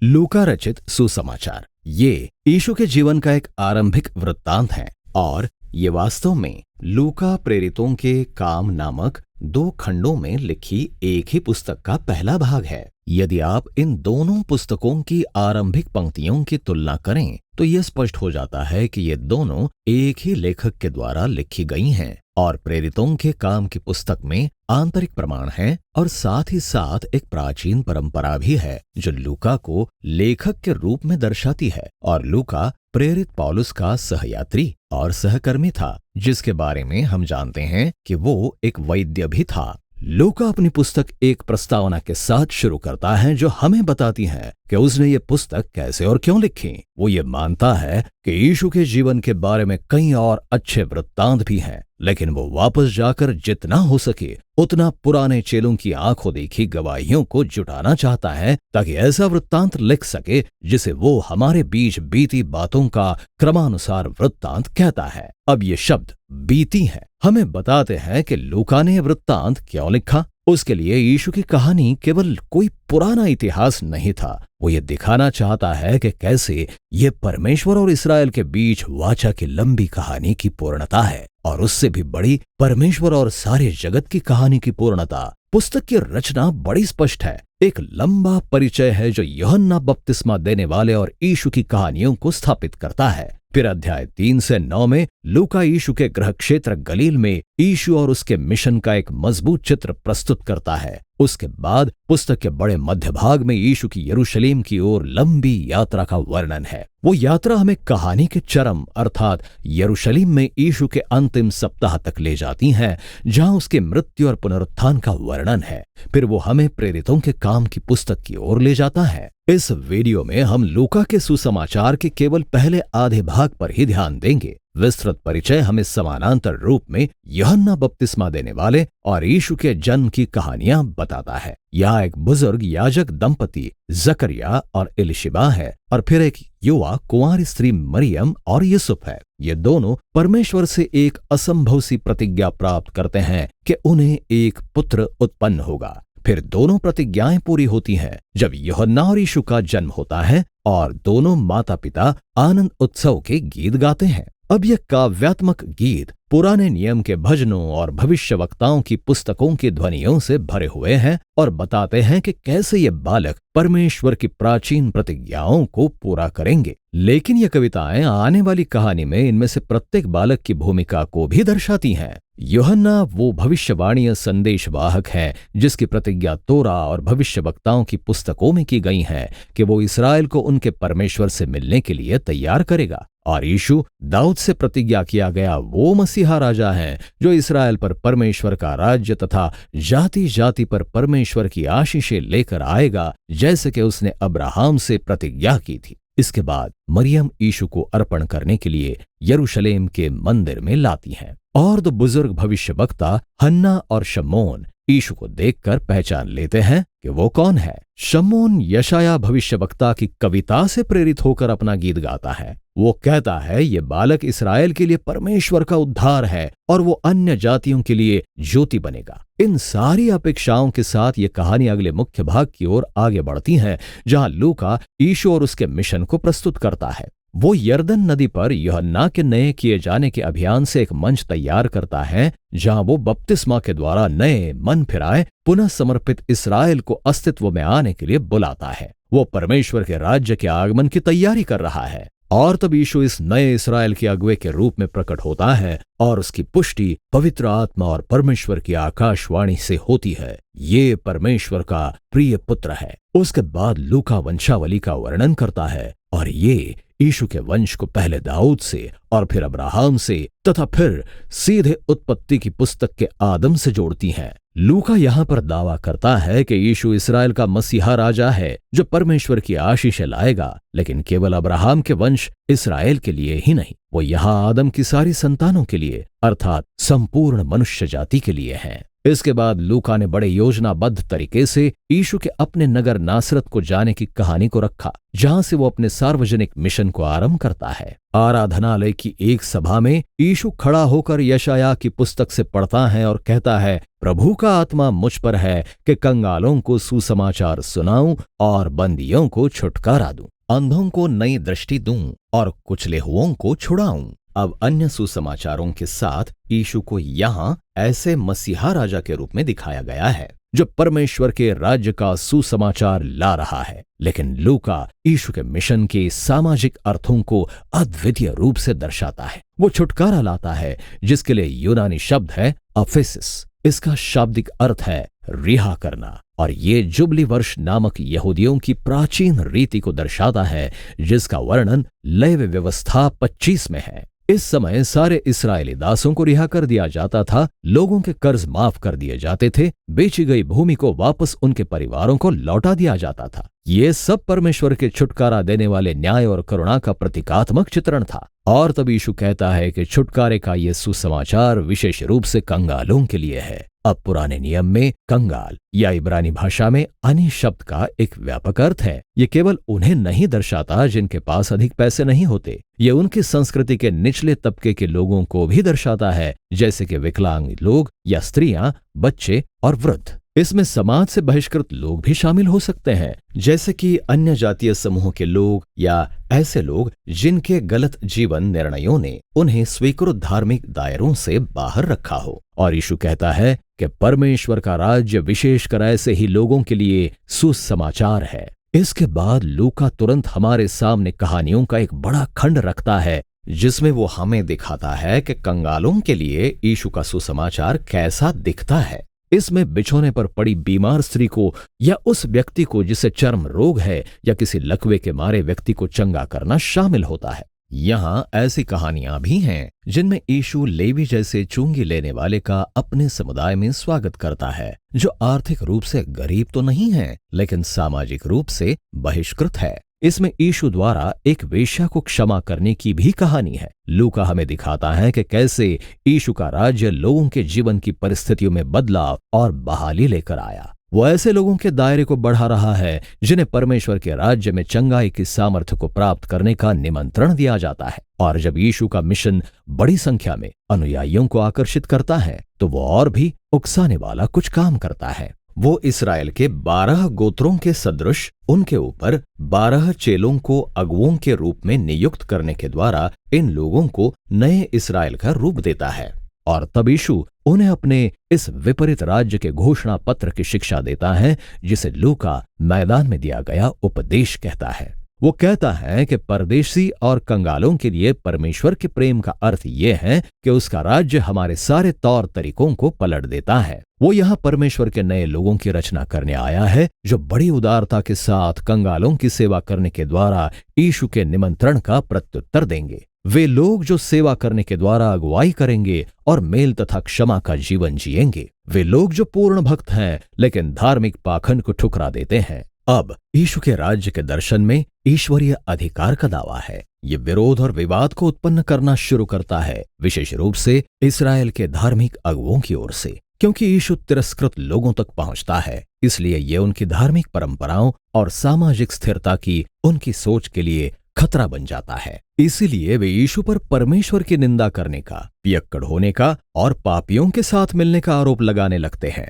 लूका रचित सुसमाचार ये यीशु के जीवन का एक आरंभिक वृत्तांत है और ये वास्तव में लूका प्रेरितों के काम नामक 2 खंडों में लिखी एक ही पुस्तक का पहला भाग है। यदि आप इन दोनों पुस्तकों की आरंभिक पंक्तियों की तुलना करें तो यह स्पष्ट हो जाता है कि ये दोनों एक ही लेखक के द्वारा लिखी गई हैं और प्रेरितों के काम की पुस्तक में आंतरिक प्रमाण है और साथ ही साथ एक प्राचीन परंपरा भी है जो लूका को लेखक के रूप में दर्शाती है। और लूका प्रेरित पौलुस का सहयात्री और सहकर्मी था, जिसके बारे में हम जानते हैं कि वो एक वैद्य भी था। लूका अपनी पुस्तक एक प्रस्तावना के साथ शुरू करता है जो हमें बताती है कि उसने ये पुस्तक कैसे और क्यों लिखी। वो ये मानता है कि यीशु के जीवन के बारे में कई और अच्छे वृत्तांत भी हैं, लेकिन वो वापस जाकर जितना हो सके उतना पुराने चेलों की आंखों देखी गवाहियों को जुटाना चाहता है ताकि ऐसा वृत्तांत लिख सके जिसे वो हमारे बीच बीती बातों का क्रमानुसार वृत्तांत कहता है। अब ये शब्द बीती है हमें बताते हैं कि लूका ने वृत्तांत क्यों लिखा। उसके लिए यीशु की कहानी केवल कोई पुराना इतिहास नहीं था। वो ये दिखाना चाहता है कि कैसे ये परमेश्वर और इस्राएल के बीच वाचा की लंबी कहानी की पूर्णता है और उससे भी बड़ी परमेश्वर और सारे जगत की कहानी की पूर्णता। पुस्तक की रचना बड़ी स्पष्ट है। एक लंबा परिचय है जो यूहन्ना बपतिस्मा देने वाले और यीशु की कहानियों को स्थापित करता है। फिर अध्याय 3 से 9 में लूका यीशु के गृह क्षेत्र गलील में यीशु और उसके मिशन का एक मजबूत चित्र प्रस्तुत करता है। उसके बाद पुस्तक के बड़े मध्य भाग में यीशु की यरूशलेम की ओर लंबी यात्रा का वर्णन है। वो यात्रा हमें कहानी के चरम अर्थात यरूशलेम में यीशु के अंतिम सप्ताह तक ले जाती है, जहां उसके मृत्यु और पुनरुत्थान का वर्णन है। फिर वो हमें प्रेरितों के काम की पुस्तक की ओर ले जाता है। इस वीडियो में हम लूका के सुसमाचार के केवल पहले आधे भाग पर ही ध्यान देंगे। विस्तृत परिचय हमें समानांतर रूप में यूहन्ना बपतिस्मा देने वाले और यीशु के जन्म की कहानियां बताता है। यहाँ एक बुजुर्ग याजक दंपति जकरिया और एलिशिबा है और फिर एक युवा कुंवारी स्त्री मरियम और यूसुफ है। ये दोनों परमेश्वर से एक असंभव सी प्रतिज्ञा प्राप्त करते हैं कि उन्हें एक पुत्र उत्पन्न होगा। फिर दोनों प्रतिज्ञाएं पूरी होती हैं जब यूहन्ना और यीशु का जन्म होता है और दोनों माता पिता आनंद उत्सव के गीत गाते हैं। अब यह काव्यात्मक गीत पुराने नियम के भजनों और भविष्यवक्ताओं की पुस्तकों की ध्वनियों से भरे हुए हैं और बताते हैं कि कैसे ये बालक परमेश्वर की प्राचीन प्रतिज्ञाओं को पूरा करेंगे। लेकिन ये कविताएं आने वाली कहानी में इनमें से प्रत्येक बालक की भूमिका को भी दर्शाती हैं। यूहन्ना वो भविष्यवाणीय संदेशवाहक है जिसकी प्रतिज्ञा तोरा और भविष्यवक्ताओं की पुस्तकों में की गई है कि वो इस्राएल को उनके परमेश्वर से मिलने के लिए तैयार करेगा। और यीशु दाऊद से प्रतिज्ञा किया गया वो मसीहा राजा है जो इस्राएल पर परमेश्वर का राज्य तथा जाति जाति पर परमेश्वर की आशीषें लेकर आएगा, जैसे कि उसने अब्राहम से प्रतिज्ञा की थी। इसके बाद मरियम यीशु को अर्पण करने के लिए यरूशलेम के मंदिर में लाती हैं और 2 बुजुर्ग भविष्यवक्ता हन्ना और शमौन यीशु को देखकर पहचान लेते हैं कि वो कौन है। शमौन यशाया भविष्यवक्ता की कविता से प्रेरित होकर अपना गीत गाता है। वो कहता है ये बालक इस्राएल के लिए परमेश्वर का उद्धार है और वो अन्य जातियों के लिए ज्योति बनेगा। इन सारी अपेक्षाओं के साथ ये कहानी अगले मुख्य भाग की ओर आगे बढ़ती है, जहां लूका यीशु और उसके मिशन को प्रस्तुत करता है। वो यरदन नदी पर यूहन्ना के नए किए जाने के अभियान से एक मंच तैयार करता है, जहां वो बपतिस्मा के द्वारा नए मन फिराए पुनः समर्पित इस्राएल को अस्तित्व में आने के लिए बुलाता है। वो परमेश्वर के राज्य के आगमन की तैयारी कर रहा है और तब यीशु इस नए इस्राएल के अगुवे के रूप में प्रकट होता है और उसकी पुष्टि पवित्र आत्मा और परमेश्वर की आकाशवाणी से होती है। ये परमेश्वर का प्रिय पुत्र है। उसके बाद लूका वंशावली का वर्णन करता है और ये यीशु के वंश को पहले दाऊद से और फिर अब्राहम से तथा फिर सीधे उत्पत्ति की पुस्तक के आदम से जोड़ती हैं। लूका यहाँ पर दावा करता है कि यीशु इस्राएल का मसीहा राजा है जो परमेश्वर की आशीष लाएगा, लेकिन केवल अब्राहम के वंश इस्राएल के लिए ही नहीं, वो यहाँ आदम की सारी संतानों के लिए अर्थात संपूर्ण मनुष्य जाति के लिए है। इसके बाद लूका ने बड़े योजनाबद्ध तरीके से यीशु के अपने नगर नासरत को जाने की कहानी को रखा, जहां से वो अपने सार्वजनिक मिशन को आरंभ करता है। आराधनालय की एक सभा में यीशु खड़ा होकर यशायाह की पुस्तक से पढ़ता है और कहता है, प्रभु का आत्मा मुझ पर है कि कंगालों को सुसमाचार सुनाऊं और बंदियों को छुटकारा दूं, अंधों को नई दृष्टि दूं और कुचले हुओं को छुड़ाऊं। अब अन्य सुसमाचारों के साथ यीशु को यहाँ ऐसे मसीहा राजा के रूप में दिखाया गया है जो परमेश्वर के राज्य का सुसमाचार ला रहा है। लेकिन लूका यीशु के मिशन के सामाजिक अर्थों को अद्वितीय रूप से दर्शाता है। वो छुटकारा लाता है, जिसके लिए यूनानी शब्द है अफेसिस। इसका शाब्दिक अर्थ है रिहा करना, और ये जुबली वर्ष नामक यहूदियों की प्राचीन रीति को दर्शाता है, जिसका वर्णन लेवी व्यवस्था 25 में है। इस समय सारे इस्राएली दासों को रिहा कर दिया जाता था, लोगों के कर्ज माफ कर दिए जाते थे, बेची गई भूमि को वापस उनके परिवारों को लौटा दिया जाता था। ये सब परमेश्वर के छुटकारा देने वाले न्याय और करुणा का प्रतीकात्मक चित्रण था। और तब यीशु कहता है कि छुटकारे का ये सुसमाचार विशेष रूप से कंगालों के लिए है। अब पुराने नियम में कंगाल या इब्रानी भाषा में अनी शब्द का एक व्यापक अर्थ है। ये केवल उन्हें नहीं दर्शाता जिनके पास अधिक पैसे नहीं होते, ये उनकी संस्कृति के निचले तबके के लोगों को भी दर्शाता है, जैसे कि विकलांग लोग या स्त्रियां, बच्चे और वृद्ध। इसमें समाज से बहिष्कृत लोग भी शामिल हो सकते हैं, जैसे कि अन्य जातीय समूह के लोग या ऐसे लोग जिनके गलत जीवन निर्णयों ने उन्हें स्वीकृत धार्मिक दायरों से बाहर रखा हो। और यीशु कहता है कि परमेश्वर का राज्य विशेषकर ऐसे ही लोगों के लिए सुसमाचार है। इसके बाद लूका तुरंत हमारे सामने कहानियों का एक बड़ा खंड रखता है, जिसमें वो हमें दिखाता है कि कंगालों के लिए यीशु का सुसमाचार कैसा दिखता है। इसमें बिछौने पर पड़ी बीमार स्त्री को या उस व्यक्ति को जिसे चर्म रोग है या किसी लकवे के मारे व्यक्ति को चंगा करना शामिल होता है। यहाँ ऐसी कहानियां भी हैं जिनमें यीशु लेवी जैसे चुंगी लेने वाले का अपने समुदाय में स्वागत करता है, जो आर्थिक रूप से गरीब तो नहीं है लेकिन सामाजिक रूप से बहिष्कृत है। इसमें यीशु द्वारा एक वेश्या को क्षमा करने की भी कहानी है। लूका हमें दिखाता है कि कैसे यीशु का राज्य लोगों के जीवन की परिस्थितियों में बदलाव और बहाली लेकर आया। वो ऐसे लोगों के दायरे को बढ़ा रहा है जिन्हें परमेश्वर के राज्य में चंगाई की सामर्थ्य को प्राप्त करने का निमंत्रण दिया जाता है। और जब यीशु का मिशन बड़ी संख्या में अनुयायियों को आकर्षित करता है, तो वो और भी उकसाने वाला कुछ काम करता है। वो इस्राएल के 12 गोत्रों के सदृश उनके ऊपर 12 चेलों को अगुओं के रूप में नियुक्त करने के द्वारा इन लोगों को नए इस्राएल का रूप देता है। और तब यीशु उन्हें अपने इस विपरीत राज्य के घोषणा पत्र की शिक्षा देता है, जिसे लूका मैदान में दिया गया उपदेश कहता है। वो कहता है कि परदेशी और कंगालों के लिए परमेश्वर के प्रेम का अर्थ ये है कि उसका राज्य हमारे सारे तौर तरीकों को पलट देता है। वो यहाँ परमेश्वर के नए लोगों की रचना करने आया है, जो बड़ी उदारता के साथ कंगालों की सेवा करने के द्वारा यीशु के निमंत्रण का प्रत्युत्तर देंगे। वे लोग जो सेवा करने के द्वारा अगुवाई करेंगे और मेल तथा क्षमा का जीवन जिएंगे। वे लोग जो पूर्ण भक्त हैं लेकिन धार्मिक पाखंड को ठुकरा देते हैं। अब यीशु के राज्य के दर्शन में ईश्वरीय अधिकार का दावा है। ये विरोध और विवाद को उत्पन्न करना शुरू करता है, विशेष रूप से इस्राएल के धार्मिक अगुओं की ओर से, क्योंकि यीशु तिरस्कृत लोगों तक पहुंचता है। इसलिए ये उनकी धार्मिक परंपराओं और सामाजिक स्थिरता की उनकी सोच के लिए खतरा बन जाता है। इसीलिए वे यीशु पर परमेश्वर की निंदा करने का, पियक्कड़ होने का और पापियों के साथ मिलने का आरोप लगाने लगते हैं।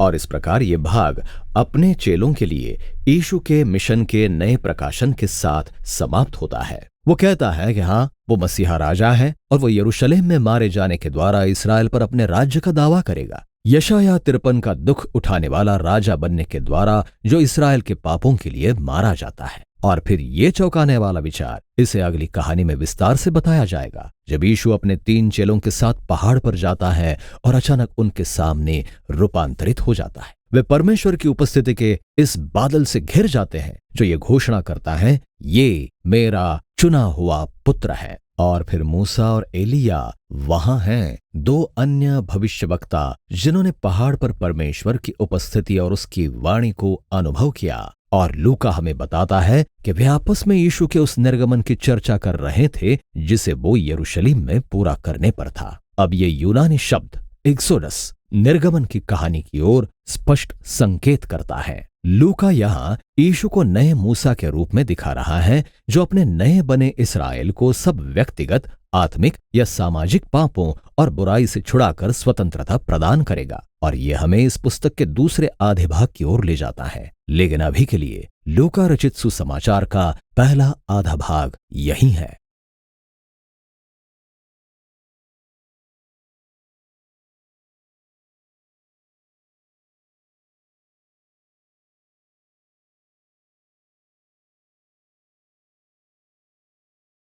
और इस प्रकार ये भाग अपने चेलों के लिए यीशु के मिशन के नए प्रकाशन के साथ समाप्त होता है। वो कहता है कि हाँ, वो मसीहा राजा है और वो यरूशलेम में मारे जाने के द्वारा इस्राएल पर अपने राज्य का दावा करेगा। यशायाह 53 का दुख उठाने वाला राजा बनने के द्वारा जो इस्राएल के पापों के लिए मारा जाता है। और फिर ये चौंकाने वाला विचार इसे अगली कहानी में विस्तार से बताया जाएगा, जब यीशु अपने 3 चेलों के साथ पहाड़ पर जाता है और अचानक उनके सामने रूपांतरित हो जाता है। वे परमेश्वर की उपस्थिति के इस बादल से घिर जाते हैं जो ये घोषणा करता है, ये मेरा चुना हुआ पुत्र है। और फिर मूसा और एलिया वहां हैं, 2 अन्य भविष्यवक्ता जिन्होंने पहाड़ पर परमेश्वर की उपस्थिति और उसकी वाणी को अनुभव किया। और लूका हमें बताता है कि वे आपस में यीशु के उस निर्गमन की चर्चा कर रहे थे जिसे वो यरूशलेम में पूरा करने पर था। अब ये यूनानी शब्द एक्सोडस निर्गमन की कहानी की ओर स्पष्ट संकेत करता है। लूका यहाँ यीशु को नए मूसा के रूप में दिखा रहा है, जो अपने नए बने इस्राएल को सब व्यक्तिगत, आत्मिक या सामाजिक पापों और बुराई से छुड़ाकर स्वतंत्रता प्रदान करेगा। और ये हमें इस पुस्तक के दूसरे आधे भाग की ओर ले जाता है। लेकिन अभी के लिए लूका रचित सुसमाचार का पहला आधा भाग यही है।